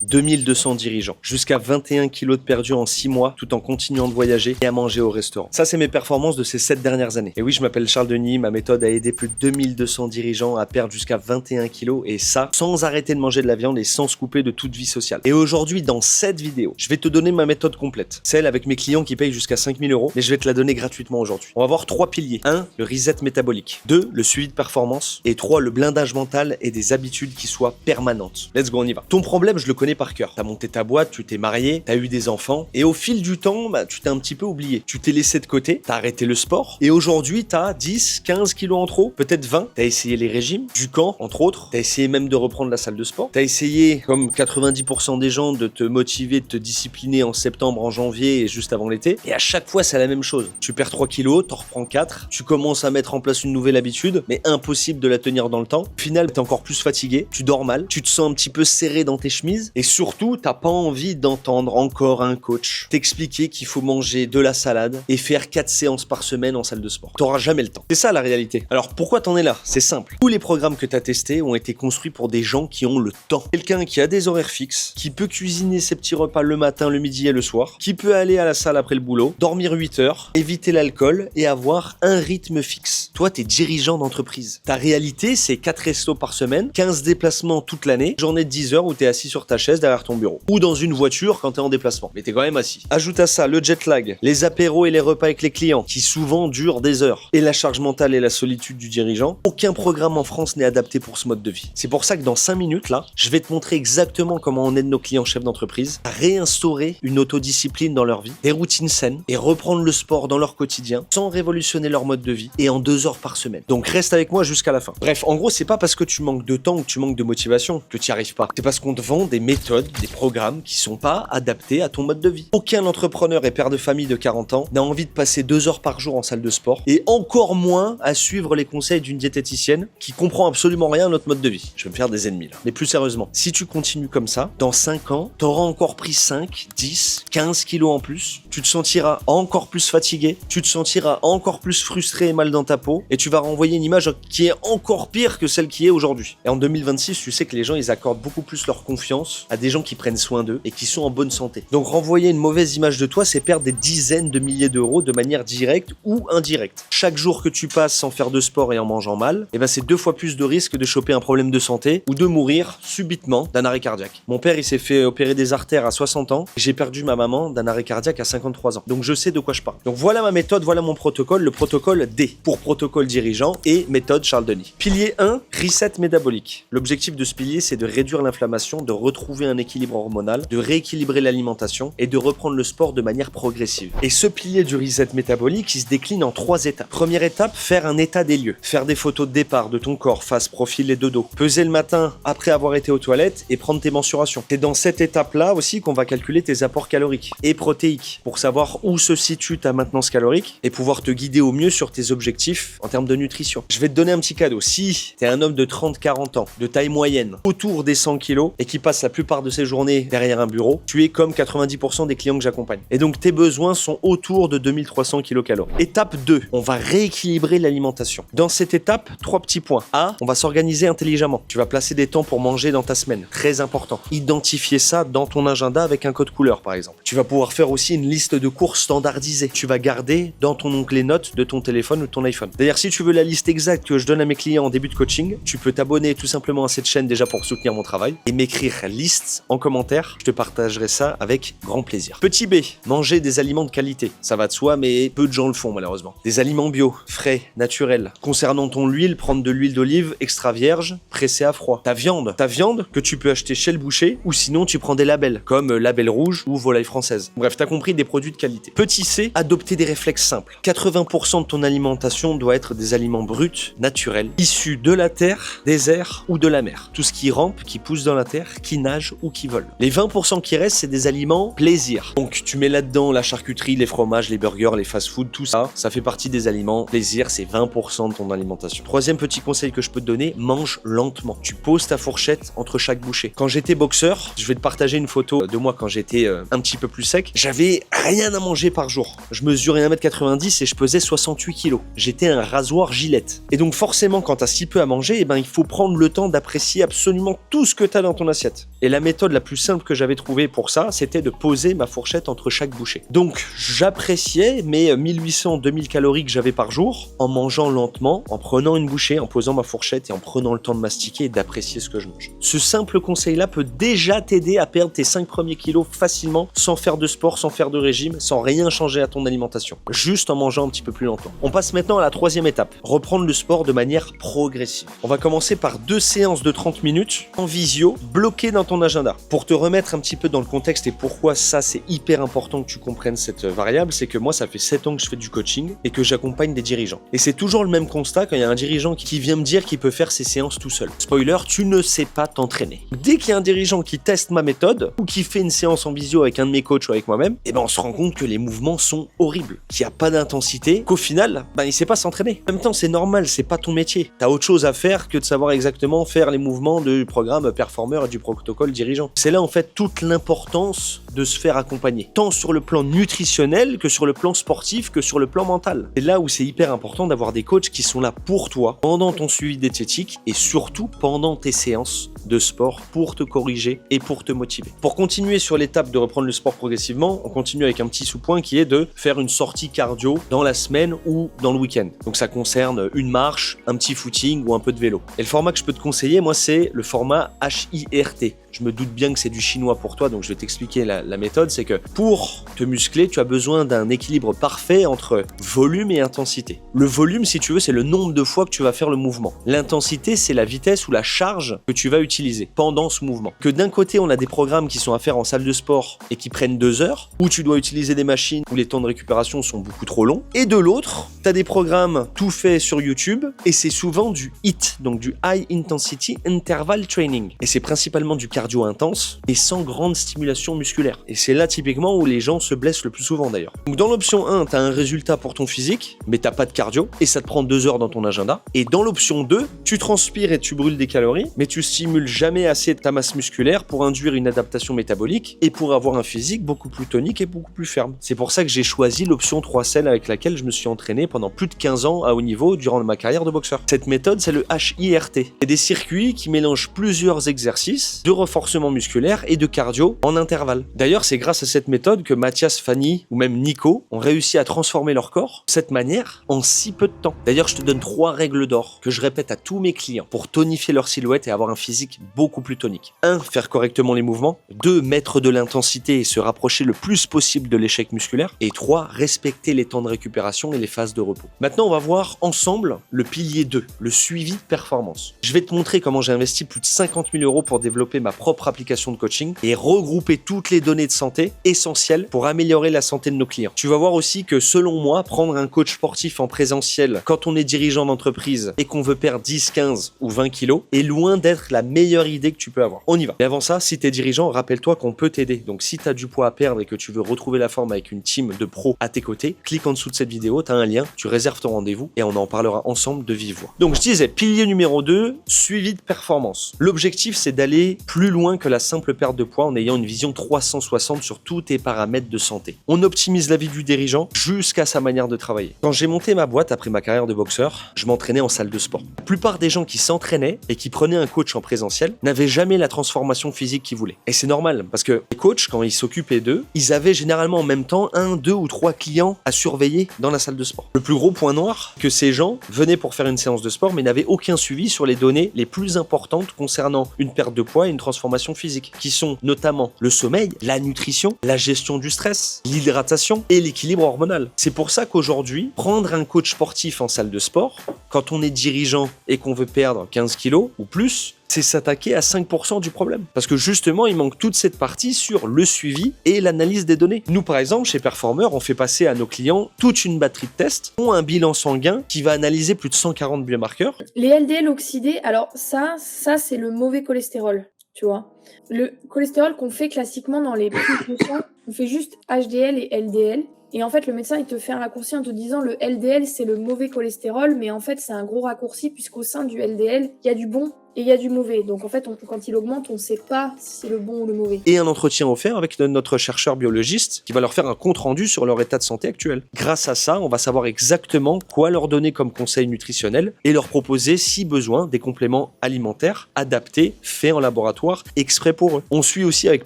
2200 dirigeants, jusqu'à 21 kilos de perdu en 6 mois, tout en continuant de voyager et à manger au restaurant. Ça, c'est mes performances de ces 7 dernières années. Et oui, je m'appelle Charles Denis, ma méthode a aidé plus de 2200 dirigeants à perdre jusqu'à 21 kilos, et ça, sans arrêter de manger de la viande et sans se couper de toute vie sociale. Et aujourd'hui, dans cette vidéo, je vais te donner ma méthode complète, celle avec mes clients qui payent jusqu'à 5000 €, mais je vais te la donner gratuitement aujourd'hui. On va voir 3 piliers. 1, le reset métabolique. 2, le suivi de performance. Et 3, le blindage mental et des habitudes qui soient permanentes. Let's go, on y va. Ton problème, je le connais par cœur. T'as monté ta boîte, tu t'es marié, t'as eu des enfants, et au fil du temps, tu t'es un petit peu oublié. Tu t'es laissé de côté, t'as arrêté le sport, et aujourd'hui, t'as 10, 15 kilos en trop, peut-être 20. T'as essayé les régimes, du camp, entre autres. T'as essayé même de reprendre la salle de sport. T'as essayé, comme 90% des gens, de te motiver, de te discipliner en septembre, en janvier et juste avant l'été. Et à chaque fois, c'est la même chose. Tu perds 3 kilos, t'en reprends 4, tu commences à mettre en place une nouvelle habitude, mais impossible de la tenir dans le temps. Au final, t'es encore plus fatigué, tu dors mal, tu te sens un petit peu serré dans tes chemises, et surtout, t'as pas envie d'entendre encore un coach t'expliquer qu'il faut manger de la salade et faire 4 séances par semaine en salle de sport. T'auras jamais le temps. C'est ça la réalité. Alors pourquoi t'en es là? C'est simple. Tous les programmes que t'as testés ont été construits pour des gens qui ont le temps. Quelqu'un qui a des horaires fixes, qui peut cuisiner ses petits repas le matin, le midi et le soir, qui peut aller à la salle après le boulot, dormir 8 heures, éviter l'alcool et avoir un rythme fixe. Toi, t'es dirigeant d'entreprise. Ta réalité, c'est 4 restos par semaine, 15 déplacements toute l'année, journée de 10 heures où t'es assis sur ta chaise derrière ton bureau. Ou dans une voiture quand t'es en déplacement. Mais t'es quand même assis. Ajoute à ça le jet lag, les apéros et les repas avec les clients, qui souvent durent des heures, et la charge mentale et la solitude du dirigeant. Aucun programme en France n'est adapté pour ce mode de vie. C'est pour ça que dans 5 minutes, là, je vais te montrer exactement comment on aide nos clients chefs d'entreprise à réinstaurer une autodiscipline dans leur vie, des routines saines, et reprendre le sport dans leur quotidien, sans révolutionner leur mode de vie, et en 2 heures par semaine. Donc reste avec moi jusqu'à la fin. Bref, en gros, c'est pas parce que tu manques de temps ou que tu manques de motivation que tu n'y arrives pas. C'est parce qu'on te vend des méthodes, des programmes qui sont pas adaptés à ton mode de vie. Aucun entrepreneur et père de famille de 40 ans n'a envie de passer 2 heures par jour en salle de sport, et encore moins à suivre les conseils d'une diététicienne qui comprend absolument rien à notre mode de vie. Je vais me faire des ennemis là. Mais plus sérieusement, si tu continues comme ça, dans 5 ans, t'auras encore pris 5, 10, 15 kilos en plus, tu te sentiras encore plus fatigué, tu te sentiras encore plus frustré et mal dans ta peau, et tu vas renvoyer une image qui est encore pire que celle qui est aujourd'hui. Et en 2026, tu sais que les gens, ils accordent beaucoup plus leur confiance à des gens qui prennent soin d'eux et qui sont en bonne santé. Donc renvoyer une mauvaise image de toi, c'est perdre des dizaines de milliers d'euros de manière directe ou indirecte. Chaque jour que tu passes sans faire de sport et en mangeant mal, c'est 2 fois plus de risque de choper un problème de santé ou de mourir subitement d'un arrêt cardiaque. Mon père, il s'est fait opérer des artères à 60 ans, et j'ai perdu ma maman d'un arrêt cardiaque à 53 ans. Donc je sais de quoi je parle. Donc voilà ma méthode, voilà mon protocole, le protocole D pour protocole dirigeant et méthode Charles Denis. Pilier 1, reset métabolique. L'objectif de ce pilier, c'est de réduire l'inflammation, de retrouver un équilibre hormonal, de rééquilibrer l'alimentation et de reprendre le sport de manière progressive. Et ce pilier du reset métabolique, il se décline en 3 étapes. Première étape, faire un état des lieux. Faire des photos de départ de ton corps, face, profil et de dos. Peser le matin après avoir été aux toilettes et prendre tes mensurations. C'est dans cette étape-là aussi qu'on va calculer tes apports caloriques et protéiques pour savoir où se situe ta maintenance calorique et pouvoir te guider au mieux sur tes objectifs en termes de nutrition. Je vais te donner un petit cadeau. Si t'es un homme de 30-40 ans, de taille moyenne, autour des 100 kilos et qui passe la plupart de ses journées derrière un bureau, tu es comme 90% des clients que j'accompagne. Et donc tes besoins sont autour de 2300 kcal. Étape 2, on va rééquilibrer l'alimentation. Dans cette étape, 3 petits points. A, on va s'organiser intelligemment. Tu vas placer des temps pour manger dans ta semaine. Très important. Identifier ça dans ton agenda avec un code couleur, par exemple. Tu vas pouvoir faire aussi une liste de courses standardisée. Tu vas garder dans ton onglet notes de ton téléphone ou de ton iPhone. D'ailleurs, si tu veux la liste exacte que je donne à mes clients en début de coaching, tu peux t'abonner tout simplement à cette chaîne déjà pour soutenir mon travail et m'écrire liste en commentaire. Je te partagerai ça avec grand plaisir. Petit B, manger des aliments de qualité. Ça va de soi, mais peu de gens le font malheureusement. Des aliments bio, frais, naturels. Concernant ton huile, prendre de l'huile d'olive extra vierge, pressée à froid. Ta viande que tu peux acheter chez le boucher, ou sinon tu prends des labels, comme Label Rouge ou Volaille Française. Bref, t'as compris, des produits de qualité. Petit C, adopter des réflexes simples. 80% de ton alimentation doit être des aliments bruts, naturels, issus de la terre, des airs ou de la mer. Tout ce qui rampe, qui pousse dans la terre, qui nage ou qui vole. Les 20% qui restent, c'est des aliments plaisir. Donc tu mets là-dedans la charcuterie, les fromages, les burgers, les fast-food, tout ça, ça fait partie des aliments plaisir, c'est 20% de ton alimentation. Troisième petit conseil que je peux te donner, mange lentement. Tu poses ta fourchette entre chaque bouchée. Quand j'étais boxeur, je vais te partager une photo de moi quand j'étais un petit peu plus sec, j'avais rien à manger par jour. Je mesurais 1m90 et je pesais 68 kg. J'étais un rasoir Gillette. Et donc forcément, quand t'as si peu à manger, il faut prendre le temps d'apprécier absolument tout ce que t'as dans ton assiette. Et la méthode la plus simple que j'avais trouvée pour ça, c'était de poser ma fourchette entre chaque bouchée. Donc j'appréciais mes 1800-2000 calories que j'avais par jour en mangeant lentement, en prenant une bouchée, en posant ma fourchette et en prenant le temps de mastiquer et d'apprécier ce que je mange. Ce simple conseil-là peut déjà t'aider à perdre tes 5 premiers kilos facilement, sans faire de sport, sans faire de régime, sans rien changer à ton alimentation. Juste en mangeant un petit peu plus lentement. On passe maintenant à la troisième étape, reprendre le sport de manière progressive. On va commencer par 2 séances de 30 minutes en visio, bloquées dans ton agenda. Pour te remettre un petit peu dans le contexte et pourquoi ça c'est hyper important que tu comprennes cette variable, c'est que moi ça fait 7 ans que je fais du coaching et que j'accompagne des dirigeants. Et c'est toujours le même constat quand il y a un dirigeant qui vient me dire qu'il peut faire ses séances tout seul. Spoiler, tu ne sais pas t'entraîner. Dès qu'il y a un dirigeant qui teste ma méthode ou qui fait une séance en visio avec un de mes coachs ou avec moi-même, on se rend compte que les mouvements sont horribles, qu'il n'y a pas d'intensité, qu'au final, il sait pas s'entraîner. En même temps, c'est normal, c'est pas ton métier. T'as autre chose à faire que de savoir exactement faire les mouvements du programme performeur et du protocole dirigeant. C'est là en fait toute l'importance de se faire accompagner, tant sur le plan nutritionnel que sur le plan sportif que sur le plan mental. C'est là où c'est hyper important d'avoir des coachs qui sont là pour toi pendant ton suivi diététique et surtout pendant tes séances de sport pour te corriger et pour te motiver. Pour continuer sur l'étape de reprendre le sport progressivement, on continue avec un petit sous-point qui est de faire une sortie cardio dans la semaine ou dans le week-end. Donc ça concerne une marche, un petit footing ou un peu de vélo. Et le format que je peux te conseiller, moi, c'est le format HIRT. Je me doute bien que c'est du chinois pour toi, donc je vais t'expliquer la méthode. C'est que pour te muscler, tu as besoin d'un équilibre parfait entre volume et intensité. Le volume, si tu veux, c'est le nombre de fois que tu vas faire le mouvement. L'intensité, c'est la vitesse ou la charge que tu vas utiliser pendant ce mouvement. Que d'un côté, on a des programmes qui sont à faire en salle de sport et qui prennent 2 heures, où tu dois utiliser des machines où les temps de récupération sont beaucoup trop longs. Et de l'autre, tu as des programmes tout faits sur YouTube et c'est souvent du HIIT, donc du High Intensity Interval Training. Et c'est principalement du cardio intense et sans grande stimulation musculaire. Et c'est là typiquement où les gens se blessent le plus souvent d'ailleurs. Donc dans l'option 1, tu as un résultat pour ton physique, mais t'as pas de cardio et ça te prend 2 heures dans ton agenda. Et dans l'option 2, tu transpires et tu brûles des calories, mais tu stimules jamais assez ta masse musculaire pour induire une adaptation métabolique et pour avoir un physique beaucoup plus tonique et beaucoup plus ferme. C'est pour ça que j'ai choisi l'option 3 selles avec laquelle je me suis entraîné pendant plus de 15 ans à haut niveau durant ma carrière de boxeur. Cette méthode, c'est le HIRT. C'est des circuits qui mélangent plusieurs exercices de renforcement musculaire et de cardio en intervalle. D'ailleurs, c'est grâce à cette méthode que Mathias, Fanny ou même Nico ont réussi à transformer leur corps de cette manière en si peu de temps. D'ailleurs, je te donne 3 règles d'or que je répète à tous mes clients pour tonifier leur silhouette et avoir un physique beaucoup plus tonique. 1. Faire correctement les mouvements. 2. Mettre de l'intensité et se rapprocher le plus possible de l'échec musculaire. Et 3. Respecter les temps de récupération et les phases de repos. Maintenant, on va voir ensemble le pilier 2, le suivi de performance. Je vais te montrer comment j'ai investi plus de 50 000 € pour développer ma propre application de coaching et regrouper toutes les données de santé essentielles pour améliorer la santé de nos clients. Tu vas voir aussi que selon moi, prendre un coach sportif en présentiel quand on est dirigeant d'entreprise et qu'on veut perdre 10, 15 ou 20 kilos est loin d'être la meilleure idée que tu peux avoir. On y va. Mais avant ça, si tu es dirigeant, rappelle-toi qu'on peut t'aider. Donc si tu as du poids à perdre et que tu veux retrouver la forme avec une team de pros à tes côtés, clique en dessous de cette vidéo, tu as un lien, tu réserves ton rendez-vous et on en parlera ensemble de vive voix. Donc je disais, pilier numéro 2, suivi de performance. L'objectif, c'est d'aller plus loin que la simple perte de poids en ayant une vision 360 sur tous tes paramètres de santé. On optimise la vie du dirigeant jusqu'à sa manière de travailler. Quand j'ai monté ma boîte après ma carrière de boxeur, je m'entraînais en salle de sport. La plupart des gens qui s'entraînaient et qui prenaient un coach en présentiel n'avaient jamais la transformation physique qu'ils voulaient. Et c'est normal parce que les coachs, quand ils s'occupaient d'eux, ils avaient généralement en même temps 1, 2 ou 3 clients à surveiller dans la salle de sport. Le plus gros point noir, que ces gens venaient pour faire une séance de sport mais n'avaient aucun suivi sur les données les plus importantes concernant une perte de poids et une transformation physique, qui sont notamment le sommeil, la nutrition, la gestion du stress, l'hydratation et l'équilibre hormonal. C'est pour ça qu'aujourd'hui, prendre un coach sportif en salle de sport, quand on est dirigeant et qu'on veut perdre 15 kilos ou plus, c'est s'attaquer à 5% du problème. Parce que justement, il manque toute cette partie sur le suivi et l'analyse des données. Nous, par exemple, chez Performer, on fait passer à nos clients toute une batterie de tests, ont un bilan sanguin qui va analyser plus de 140 biomarqueurs. Les LDL oxydés, alors ça c'est le mauvais cholestérol, tu vois. Le cholestérol qu'on fait classiquement dans les prises de sang, on fait juste HDL et LDL. Et en fait, le médecin, il te fait un raccourci en te disant le LDL, c'est le mauvais cholestérol, mais en fait, c'est un gros raccourci puisqu'au sein du LDL, il y a du bon et il y a du mauvais. Donc en fait, quand il augmente, on ne sait pas si c'est le bon ou le mauvais. Et un entretien offert avec notre chercheur biologiste qui va leur faire un compte-rendu sur leur état de santé actuel. Grâce à ça, on va savoir exactement quoi leur donner comme conseil nutritionnel et leur proposer, si besoin, des compléments alimentaires adaptés, faits en laboratoire, exprès pour eux. On suit aussi avec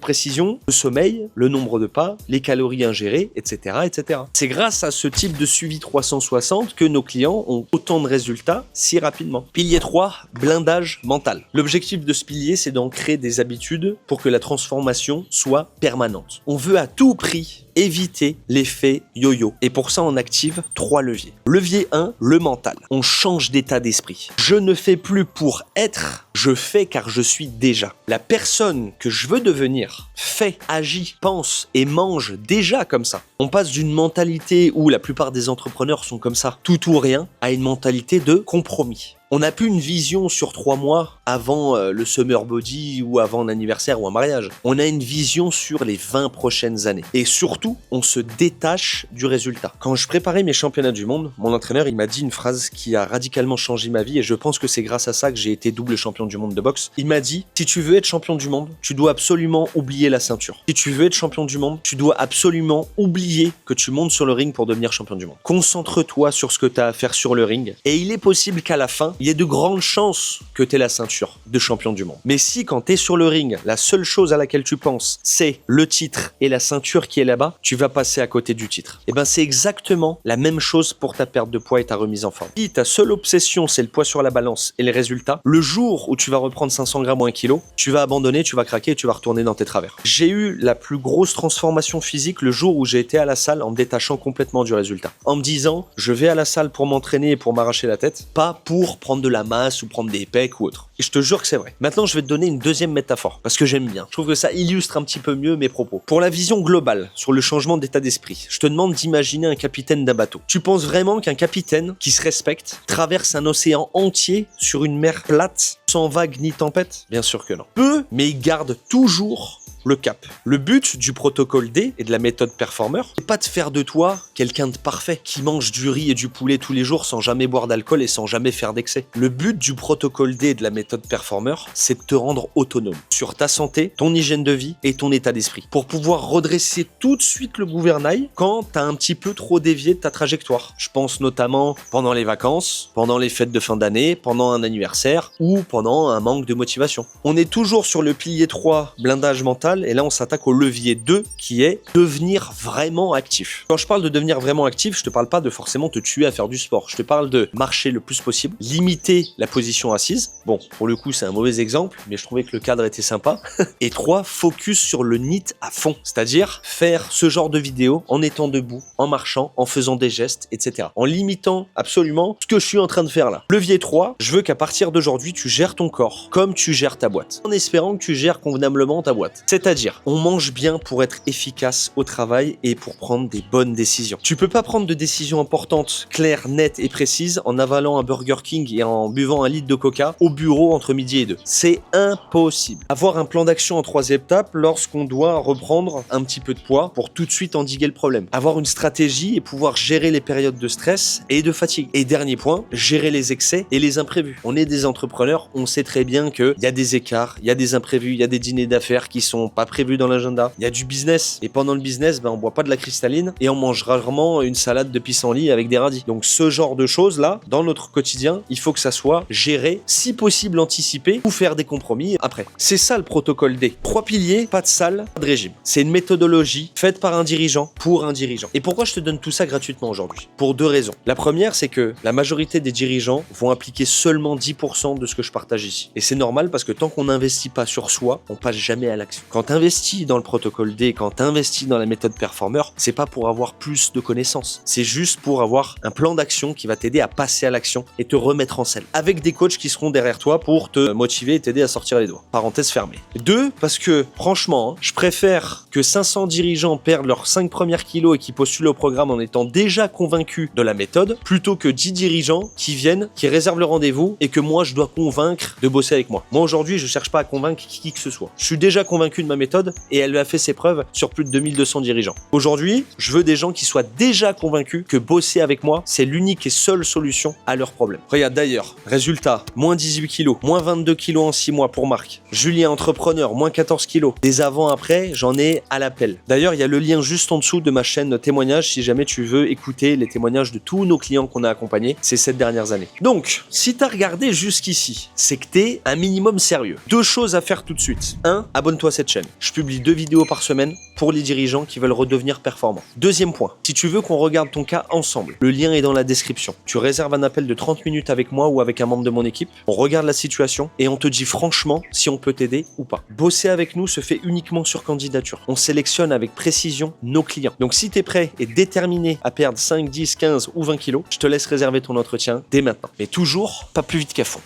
précision le sommeil, le nombre de pas, les calories ingérées, etc., etc. C'est grâce à ce type de suivi 360 que nos clients ont autant de résultats si rapidement. Pilier 3, blindage mental. L'objectif de ce pilier, c'est d'ancrer des habitudes pour que la transformation soit permanente. On veut à tout prix éviter l'effet yo-yo. Et pour ça, on active 3 leviers. Levier 1, le mental. On change d'état d'esprit. Je ne fais plus pour être, je fais car je suis déjà. La personne que je veux devenir fait, agit, pense et mange déjà comme ça. On passe d'une mentalité où la plupart des entrepreneurs sont comme ça, tout ou rien, à une mentalité de compromis. On n'a plus une vision sur 3 mois avant le summer body ou avant un anniversaire ou un mariage. On a une vision sur les 20 prochaines années. Et surtout, on se détache du résultat. Quand je préparais mes championnats du monde, mon entraîneur il m'a dit une phrase qui a radicalement changé ma vie et je pense que c'est grâce à ça que j'ai été double champion du monde de boxe. Il m'a dit, si tu veux être champion du monde, tu dois absolument oublier la ceinture. Si tu veux être champion du monde, tu dois absolument oublier que tu montes sur le ring pour devenir champion du monde. Concentre-toi sur ce que tu as à faire sur le ring et il est possible qu'à la fin, il y a de grandes chances que tu aies la ceinture de champion du monde. Mais si quand tu es sur le ring, la seule chose à laquelle tu penses, c'est le titre et la ceinture qui est là-bas, tu vas passer à côté du titre. Et ben c'est exactement la même chose pour ta perte de poids et ta remise en forme. Si ta seule obsession, c'est le poids sur la balance et les résultats, le jour où tu vas reprendre 500 grammes ou 1 kilo, tu vas abandonner, tu vas craquer et tu vas retourner dans tes travers. J'ai eu la plus grosse transformation physique le jour où j'ai été à la salle en me détachant complètement du résultat. En me disant, je vais à la salle pour m'entraîner et pour m'arracher la tête, pas pour prendre de la masse ou prendre des pecs ou autre. Et je te jure que c'est vrai. Maintenant, je vais te donner une deuxième métaphore, parce que j'aime bien. Je trouve que ça illustre un petit peu mieux mes propos. Pour la vision globale sur le changement d'état d'esprit, je te demande d'imaginer un capitaine d'un bateau. Tu penses vraiment qu'un capitaine qui se respecte traverse un océan entier sur une mer plate, sans vagues ni tempête? Bien sûr que non. Peu, mais il garde toujours le cap. Le but du protocole D et de la méthode Performer, c'est pas de faire de toi quelqu'un de parfait qui mange du riz et du poulet tous les jours sans jamais boire d'alcool et sans jamais faire d'excès. Le but du protocole D et de la méthode Performer, c'est de te rendre autonome sur ta santé, ton hygiène de vie et ton état d'esprit pour pouvoir redresser tout de suite le gouvernail quand t'as un petit peu trop dévié de ta trajectoire. Je pense notamment pendant les vacances, pendant les fêtes de fin d'année, pendant un anniversaire ou pendant un manque de motivation. On est toujours sur le pilier 3, blindage mental. Et là, on s'attaque au levier 2 qui est devenir vraiment actif. Quand je parle de devenir vraiment actif, je te parle pas de forcément te tuer à faire du sport. Je te parle de marcher le plus possible, limiter la position assise. Bon, pour le coup, c'est un mauvais exemple, mais je trouvais que le cadre était sympa. Et 3, focus sur le NEAT à fond. C'est-à-dire faire ce genre de vidéo en étant debout, en marchant, en faisant des gestes, etc. En limitant absolument ce que je suis en train de faire là. Levier 3, je veux qu'à partir d'aujourd'hui, tu gères ton corps comme tu gères ta boîte. En espérant que tu gères convenablement ta boîte. C'est-à-dire, on mange bien pour être efficace au travail et pour prendre des bonnes décisions. Tu peux pas prendre de décisions importantes, claires, nettes et précises en avalant un Burger King et en buvant un litre de Coca au bureau entre midi et 2. C'est impossible. Avoir un plan d'action en 3 étapes lorsqu'on doit reprendre un petit peu de poids pour tout de suite endiguer le problème. Avoir une stratégie et pouvoir gérer les périodes de stress et de fatigue. Et dernier point, gérer les excès et les imprévus. On est des entrepreneurs, on sait très bien qu'il y a des écarts, il y a des imprévus, il y a des dîners d'affaires qui sont pas prévu dans l'agenda. Il y a du business. Et pendant le business, on boit pas de la cristalline et on mange rarement une salade de pissenlit avec des radis. Donc ce genre de choses là, dans notre quotidien, il faut que ça soit géré, si possible anticipé ou faire des compromis après. C'est ça le protocole D. 3 piliers, pas de salle, pas de régime. C'est une méthodologie faite par un dirigeant pour un dirigeant. Et pourquoi je te donne tout ça gratuitement aujourd'hui? Pour 2 raisons. La première, c'est que la majorité des dirigeants vont appliquer seulement 10% de ce que je partage ici. Et c'est normal parce que tant qu'on n'investit pas sur soi, on passe jamais à l'action. Quand t'investis dans le protocole D, quand t'investis dans la méthode Performer, c'est pas pour avoir plus de connaissances. C'est juste pour avoir un plan d'action qui va t'aider à passer à l'action et te remettre en selle. Avec des coachs qui seront derrière toi pour te motiver et t'aider à sortir les doigts. Parenthèse fermée. 2, parce que franchement, je préfère que 500 dirigeants perdent leurs 5 premiers kilos et qui postulent au programme en étant déjà convaincus de la méthode, plutôt que 10 dirigeants qui viennent, qui réservent le rendez-vous et que moi je dois convaincre de bosser avec moi. Moi aujourd'hui, je cherche pas à convaincre qui que ce soit. Je suis déjà convaincu de ma ma méthode et elle a fait ses preuves sur plus de 2200 dirigeants. Aujourd'hui, je veux des gens qui soient déjà convaincus que bosser avec moi, c'est l'unique et seule solution à leurs problèmes. Regarde d'ailleurs, résultat, moins 18 kilos, moins 22 kilos en 6 mois pour Marc. Julien entrepreneur, moins 14 kilos. Des avant-après, j'en ai à l'appel. D'ailleurs, il y a le lien juste en dessous de ma chaîne témoignages si jamais tu veux écouter les témoignages de tous nos clients qu'on a accompagnés ces 7 dernières années. Donc, si tu as regardé jusqu'ici, c'est que tu es un minimum sérieux. 2 choses à faire tout de suite. 1, abonne-toi à cette chaîne. Je publie 2 vidéos par semaine pour les dirigeants qui veulent redevenir performants. Deuxième point, si tu veux qu'on regarde ton cas ensemble, le lien est dans la description. Tu réserves un appel de 30 minutes avec moi ou avec un membre de mon équipe. On regarde la situation et on te dit franchement si on peut t'aider ou pas. Bosser avec nous se fait uniquement sur candidature. On sélectionne avec précision nos clients. Donc si tu es prêt et déterminé à perdre 5, 10, 15 ou 20 kilos, je te laisse réserver ton entretien dès maintenant. Mais toujours pas plus vite qu'à fond.